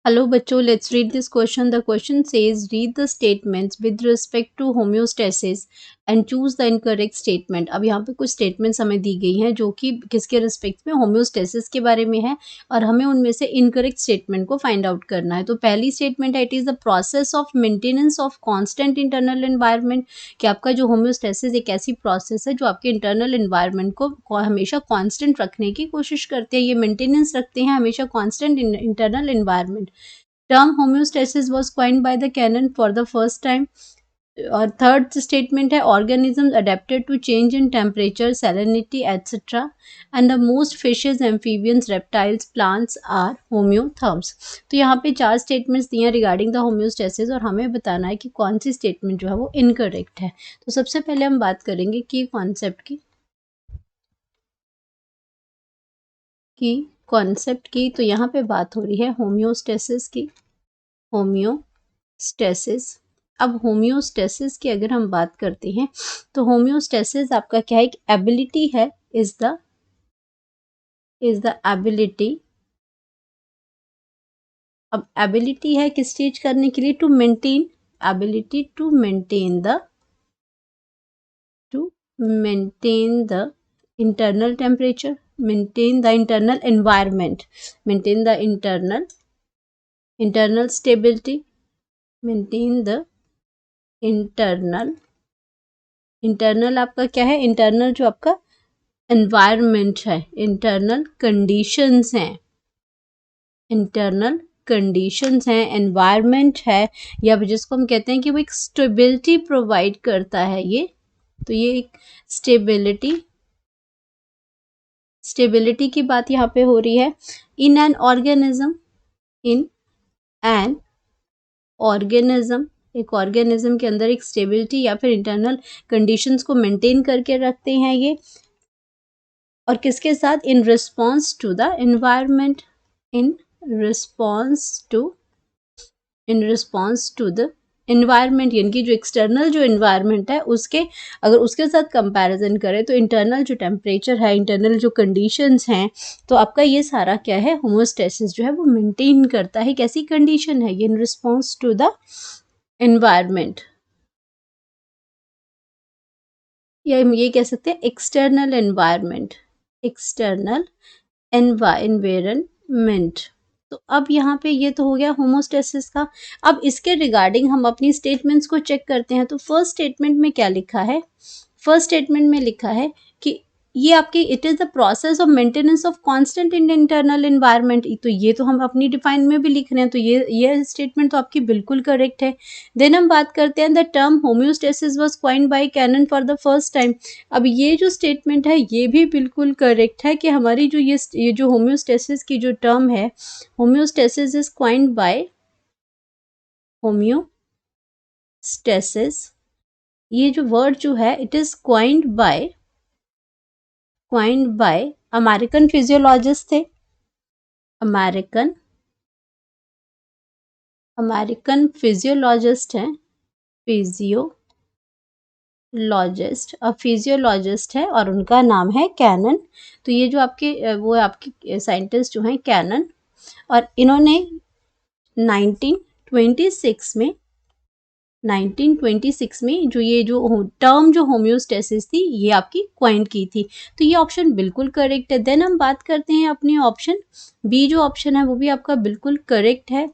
Hello बच्चों, let's read this question. The question says read the statements with respect to homeostasis and choose the incorrect statement. अब यहाँ पे कुछ statements हमें दी गई हैं जो कि किसके respect में homeostasis के बारे में है और हमें उनमें से incorrect statement को find out करना है. तो पहली statement है it is the process of maintenance of constant internal environment, कि आपका जो homeostasis एक ऐसी process है जो आपके internal environment को हमेशा constant रखने की कोशिश करते हैं. ये maintenance रखते हैं हमेशा constant internal environment. Term homeostasis was coined by the Cannon for the first time. और थर्ड स्टेटमेंट है organisms adapted to change in temperature, salinity, etc. and the most fishes, amphibians, reptiles, plants are homeotherms. तो यहाँ पे 4 statements दिए हैं regarding the homeostasis और हमें बताना है कि कौन सी स्टेटमेंट जो है वो इनकरेक्ट है. तो सबसे पहले हम बात करेंगे की कॉन्सेप्ट की. तो यहाँ पे बात हो रही है होम्योस्टेसिस की. होम्योस्टेसिस. अब होम्योस्टेसिस की अगर हम बात करते हैं तो होम्योस्टेसिस आपका क्या है, एक एबिलिटी है. Is the ability. अब एबिलिटी है किस चीज करने के लिए, to maintain. Ability to maintain the internal temperature, maintain the internal environment, maintain the internal stability, maintain the internal आपका क्या है, internal जो आपका environment है, internal conditions हैं, environment है, या जिसको हम कहते हैं कि वो एक stability provide करता है ये. तो ये एक स्टेबिलिटी की बात यहाँ पे हो रही है. इन एन ऑर्गेनिज्म, एक ऑर्गेनिज्म के अंदर एक स्टेबिलिटी या फिर इंटरनल कंडीशंस को मेंटेन करके रखते हैं ये. और किसके साथ, in response to the environment, in response to the environment. यानी कि जो एक्सटर्नल जो एनवायरनमेंट है उसके अगर उसके साथ कंपैरिजन करें तो इंटरनल जो टेम्परेचर है, इंटरनल जो कंडीशंस हैं, तो आपका ये सारा क्या है, होमोस्टेसिस जो है वो मेंटेन करता है. कैसी कंडीशन है ये, in response to the environment, या ये कह सकते हैं एक्सटर्नल एनवायरनमेंट. तो अब यहाँ पे ये तो हो गया होमोस्टेसिस का. अब इसके रिगार्डिंग हम अपनी स्टेटमेंट्स को चेक करते हैं. तो फर्स्ट स्टेटमेंट में क्या लिखा है, कि ये आपकी it is the process of maintenance of constant in internal environment. तो ये तो हम अपनी डिफाइन में भी लिख रहे हैं, तो ये स्टेटमेंट तो आपकी बिल्कुल करेक्ट है. देन हम बात करते हैं the term homeostasis was coined by Cannon for the first time. अब ये जो स्टेटमेंट है ये भी बिल्कुल करेक्ट है कि हमारी जो ये जो होम्योस्टेसिस की जो टर्म है, homeostasis is coined bye homeostasis. ये जो वर्ड जो है it is coined bye American physiologist थे. अमेरिकन फिजियोलॉजिस्ट हैं, फिजियोलॉजिस्ट है और उनका नाम है कैनन. तो ये जो आपके वो आपके साइंटिस्ट जो हैं कैनन, और इन्होंने 1926 में जो ये जो टर्म जो होम्योस्टेसिस थी ये आपकी क्वाइन की थी. तो ये ऑप्शन बिल्कुल करेक्ट है. देन हम बात करते हैं अपने ऑप्शन बी. जो ऑप्शन है वो भी आपका बिल्कुल करेक्ट है.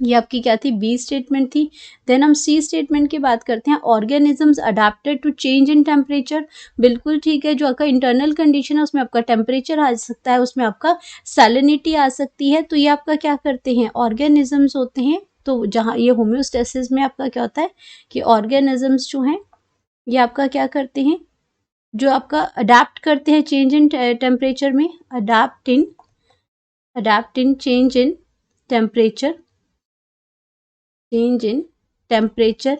ये आपकी क्या थी, बी स्टेटमेंट थी. देन हम सी स्टेटमेंट की बात करते हैं. Organisms adapted to change in temperature, बिल्कुल ठीक है. जो आपका इंटरनल कंडीशन है उसमें आपका टेम्परेचर आ सकता है, उसमें आपका सैलिनिटी आ सकती है. तो ये आपका क्या करते हैं, ऑर्गेनिजम्स होते हैं. तो जहाँ ये होम्योस्टेसिस में आपका क्या होता है कि ऑर्गेनिजम्स जो हैं ये आपका क्या करते हैं, जो आपका अडेप्ट करते हैं चेंज इन टेम्परेचर में, adapt in change in temperature.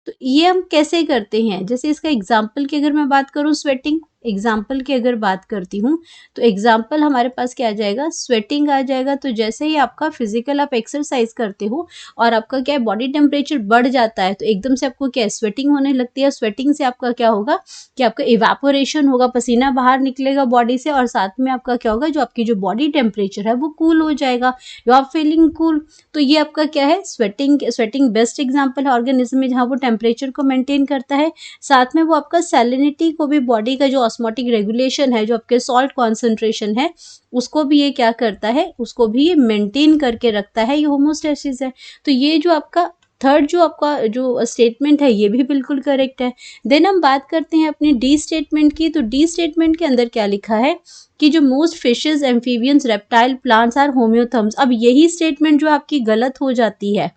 तो ये हम कैसे करते हैं, जैसे इसका एग्जाम्पल की अगर मैं बात करूं, स्वेटिंग. एग्जाम्पल की अगर बात करती हूँ तो एग्जाम्पल हमारे पास क्या आ जाएगा, स्वेटिंग आ जाएगा। तो जैसे ही आपका फिजिकल आप एक्सरसाइज करते हो और आपका क्या है बॉडी टेम्परेचर बढ़ जाता है तो एकदम से आपको क्या है स्वेटिंग होने लगती है। स्वेटिंग से आपका क्या होगा कि आपका इवेपोरेशन होगा, पसीना बाहर निकलेगा बॉडी से और साथ में आपका क्या होगा, जो आपकी जो बॉडी टेम्परेचर है वो कूल हो जाएगा, यू आर फीलिंग कूल। तो ये आपका क्या है स्वेटिंग बेस्ट एग्जाम्पल है ऑर्गेनिज्म में जहाँ वो टेम्परेचर को मेंटेन करता है। साथ में वो आपका सैलिनिटी को भी, बॉडी का जो ऑस्मोटिक रेगुलेशन है, जो आपके सॉल्ट कॉन्सेंट्रेशन है उसको भी ये क्या करता है, उसको भी ये मेंटेन करके रखता है, ये होमोस्टेसिस है। तो ये जो आपका थर्ड जो आपका जो स्टेटमेंट है ये भी बिल्कुल करेक्ट है। देन हम बात करते हैं अपने डी स्टेटमेंट की। तो डी स्टेटमेंट के अंदर क्या लिखा है कि जो most fishes, amphibians, reptile, plants are homeotherms. अब यही स्टेटमेंट जो आपकी गलत हो जाती है,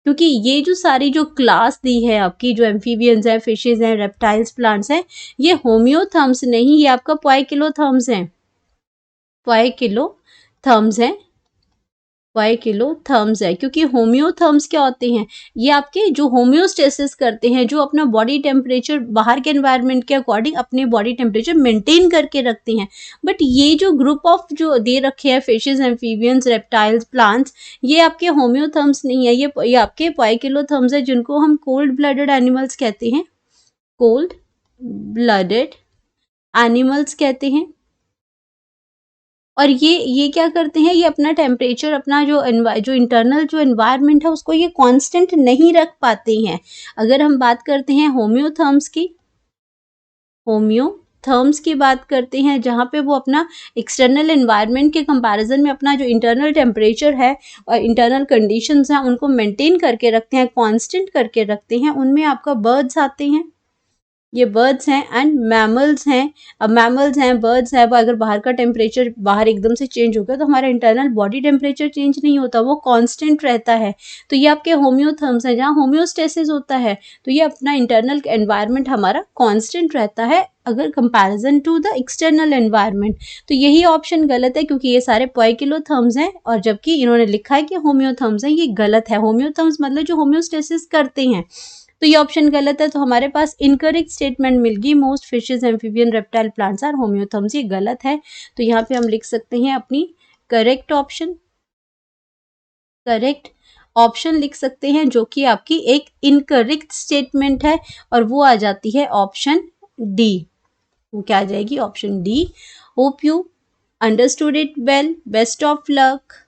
क्योंकि ये जो सारी जो क्लास दी है आपकी, जो एम्फीबियंस हैं, फिशेज हैं, रेप्टाइल्स, प्लांट्स हैं, ये होम्योथर्म्स नहीं, ये आपका पोइकिलोथर्म्स हैं। पोइकिलोथर्म्स हैं, पोइकिलोथर्म्स है। क्योंकि होम्योथर्म्स क्या होते हैं, ये आपके जो होम्योस्टेसिस करते हैं, जो अपना बॉडी टेम्परेचर बाहर के एनवायरनमेंट के अकॉर्डिंग अपने बॉडी टेम्परेचर मेंटेन करके रखते हैं। बट ये जो ग्रुप ऑफ जो दे रखे हैं फिशेज, एम्फीबियंस, रेप्टाइल्स, प्लांट्स, ये आपके होम्योथर्म्स नहीं है, ये आपके पोइकिलोथर्म्स है, जिनको हम कोल्ड ब्लडेड एनिमल्स कहते हैं। कोल्ड ब्लडेड एनिमल्स कहते हैं। और ये क्या करते हैं, ये अपना टेम्परेचर, अपना जो इंटरनल जो एनवायरनमेंट है उसको ये कांस्टेंट नहीं रख पाते हैं। अगर हम बात करते हैं होम्योथर्म्स की, होम्योथर्म्स की बात करते हैं, जहाँ पे वो अपना एक्सटर्नल एनवायरनमेंट के कंपैरिजन में अपना जो इंटरनल टेम्परेचर है और इंटरनल कंडीशंस हैं उनको मेंटेन करके रखते हैं, कांस्टेंट करके रखते हैं। उनमें आपका बर्ड्स आते हैं, ये बर्ड्स हैं एंड मैमल्स हैं। अब मैमल्स हैं, बर्ड्स हैं, वो अगर बाहर का टेम्परेचर बाहर एकदम से चेंज हो गया तो हमारा इंटरनल बॉडी टेम्परेचर चेंज नहीं होता, वो कांस्टेंट रहता है। तो ये आपके होम्योथर्म्स हैं, जहाँ होम्योस्टेसिस होता है। तो ये अपना इंटरनल एनवायरनमेंट हमारा कांस्टेंट रहता है अगर comparison to the external environment. तो यही ऑप्शन गलत है, क्योंकि ये सारे पोइकिलोथर्म्स हैं और जबकि इन्होंने लिखा है कि होम्योथर्म्स हैं, ये गलत है। होम्योथर्म्स मतलब जो होम्योस्टेसिस करते हैं। तो ये ऑप्शन गलत है। तो हमारे पास इनकरेक्ट स्टेटमेंट मिल गई, most fishes, amphibian, reptile, plants are homeotherms, ये गलत है। तो यहाँ पे हम लिख सकते हैं अपनी करेक्ट ऑप्शन, करेक्ट ऑप्शन लिख सकते हैं, जो कि आपकी एक इनकरेक्ट स्टेटमेंट है और वो आ जाती है ऑप्शन डी। वो क्या आ जाएगी, option D. Hope you understood it well, best of luck.